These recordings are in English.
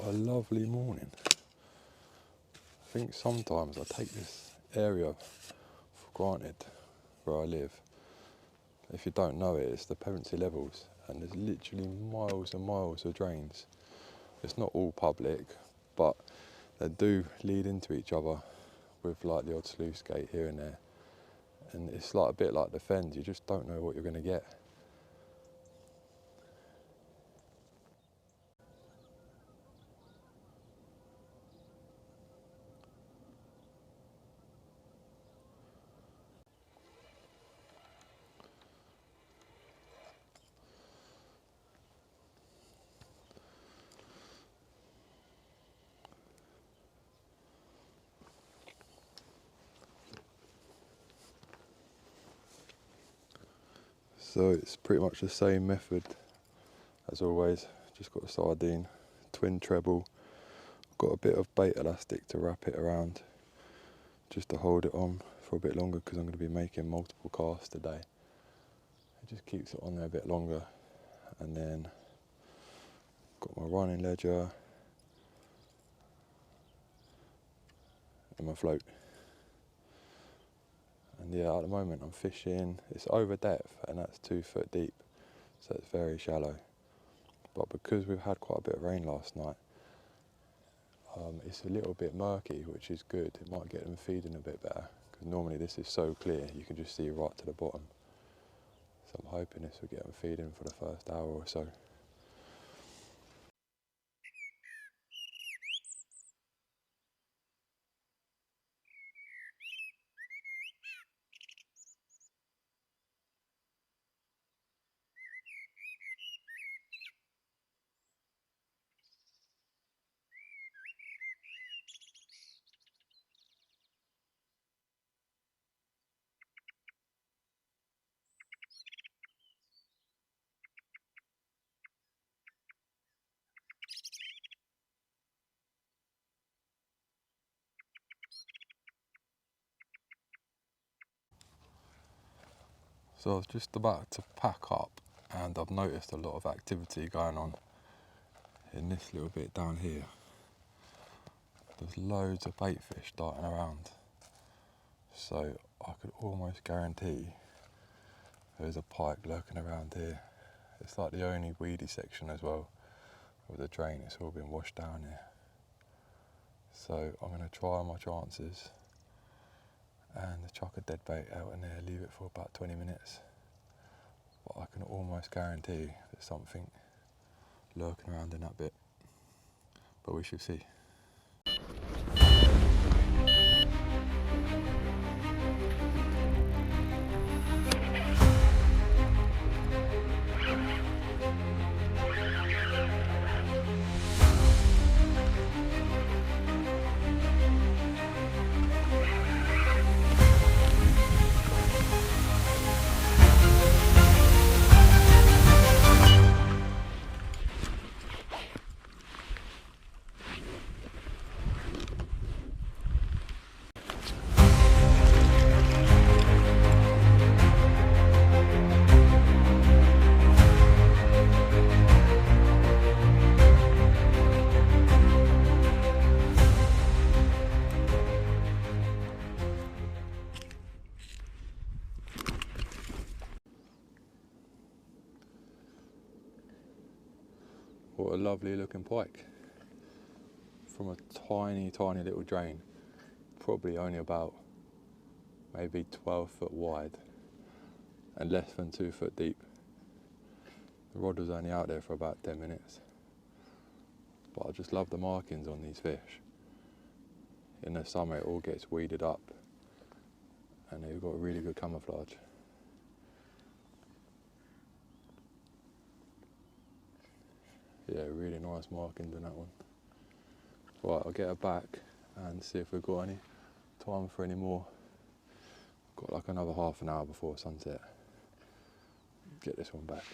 a lovely morning. I think sometimes I take this area for granted where I live. If you don't know it, it's the Pevensey Levels, and there's literally miles and miles of drains. It's not all public, but they do lead into each other with like the odd sluice gate here and there. And it's like a bit like the Fens, you just don't know what you're going to get. So it's pretty much the same method as always, just got a sardine, twin treble, got a bit of bait elastic to wrap it around, just to hold it on for a bit longer because I'm going to be making multiple casts today. It just keeps it on there a bit longer, and then got my running ledger and my float. And yeah, at the moment I'm fishing, it's over depth and that's 2 foot deep, so it's very shallow. But because we've had quite a bit of rain last night, it's a little bit murky, which is good. It might get them feeding a bit better, because normally this is so clear you can just see right to the bottom. So I'm hoping this will get them feeding for the first hour or so. So I was just about to pack up, and I've noticed a lot of activity going on in this little bit down here. There's loads of bait fish darting around, so I could almost guarantee there's a pike lurking around here. It's like the only weedy section as well with the drain. It's all been washed down here, so I'm going to try my chances and chuck a dead bait out in there, leave it for about 20 minutes. But I can almost guarantee there's something lurking around in that bit, but we shall see. What a lovely looking pike from a tiny, tiny little drain, probably only about maybe 12 foot wide and less than 2 foot deep. The rod was only out there for about 10 minutes, but I just love the markings on these fish. In the summer it all gets weeded up and they've got really good camouflage. Yeah, really nice markings in that one. Right, I'll get her back and see if we've got any time for any more. Got like another half an hour before sunset. Get this one back.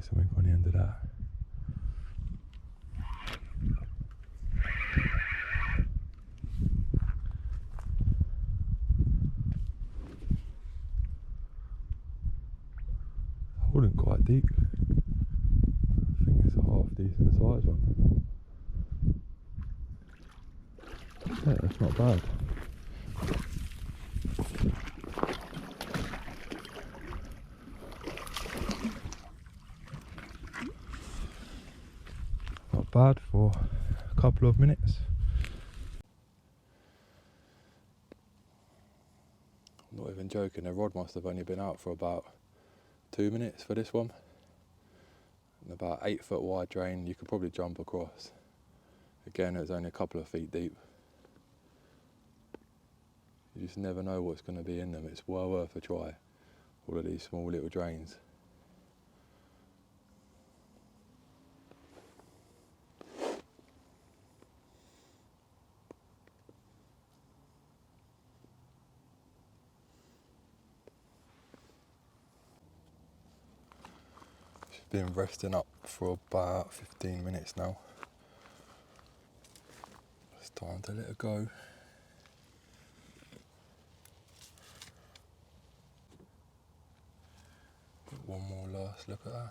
something on the end of that. Holding quite deep. I think it's a half decent size one. Yeah, that's not bad. Not bad for a couple of minutes. I'm not even joking, the rod must have only been out for about 2 minutes for this one. And about 8 foot wide drain, you could probably jump across. Again, it was only a couple of feet deep. You just never know what's going to be in them. It's well worth a try, all of these small little drains. She's been resting up for about 15 minutes now. It's time to let her go. One more last look at her.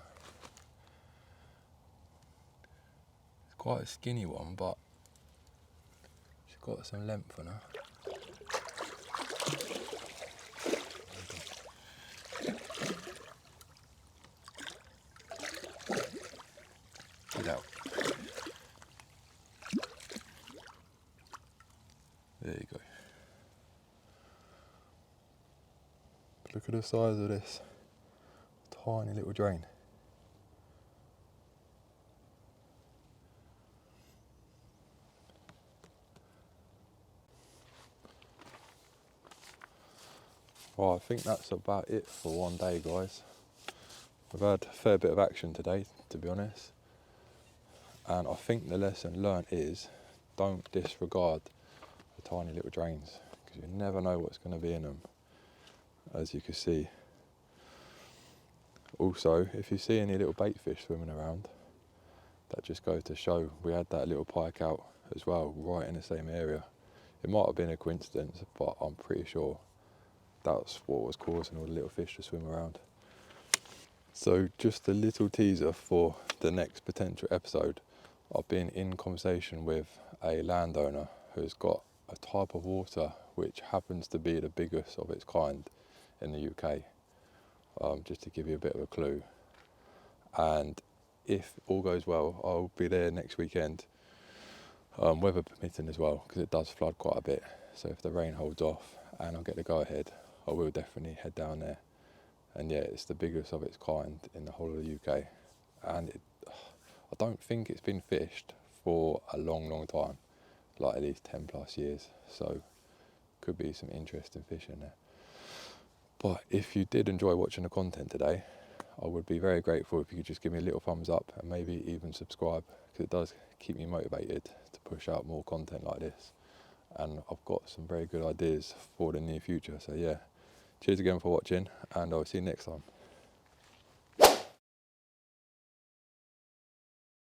It's quite a skinny one, but she's got some length on her. Get out. There you go. Look at the size of this tiny little drain. Well, I think that's about it for one day, guys. We've had a fair bit of action today, to be honest. And I think the lesson learnt is don't disregard the tiny little drains, because you never know what's going to be in them, as you can see. Also, if you see any little bait fish swimming around, that just goes to show we had that little pike out as well, right in the same area. It might have been a coincidence, but I'm pretty sure that's what was causing all the little fish to swim around. So just a little teaser for the next potential episode. I've been in conversation with a landowner who's got a type of water which happens to be the biggest of its kind in the UK, just to give you a bit of a clue. And if all goes well, I'll be there next weekend, weather permitting as well, because it does flood quite a bit. So if the rain holds off and I'll get the go ahead, I will definitely head down there. And yeah, it's the biggest of its kind in the whole of the UK. And I don't think it's been fished for a long time, like at least 10 plus years. So could be some interesting fish in there. But if you did enjoy watching the content today, I would be very grateful if you could just give me a little thumbs up and maybe even subscribe, because it does keep me motivated to push out more content like this. And I've got some very good ideas for the near future. So yeah, cheers again for watching, and I'll see you next time.